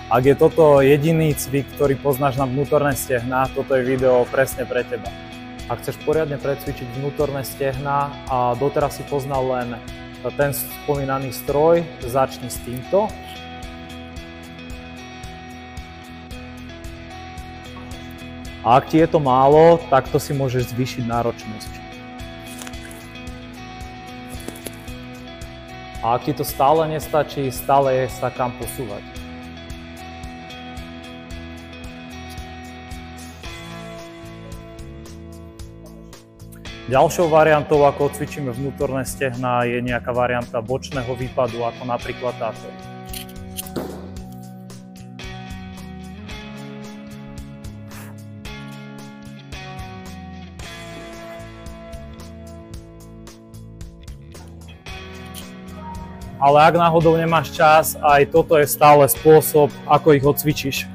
Ak je toto jediný cvik, ktorý poznáš na vnútorné stehná, toto je video presne pre teba. Ak chceš poriadne precvičiť vnútorné stehná a doteraz si poznal len ten spomínaný stroj, začni s týmto. A ak ti je to málo, takto si môžeš zvýšiť náročnosť. A ak ti to stále nestačí, stále je sa kam posúvať. Ďalšou variantou, ako cvičíme vnútorné stehná, je nejaká varianta bočného výpadu, ako napríklad táto. Ale ak náhodou nemáš čas, aj toto je stále spôsob, ako ich odcvičíš.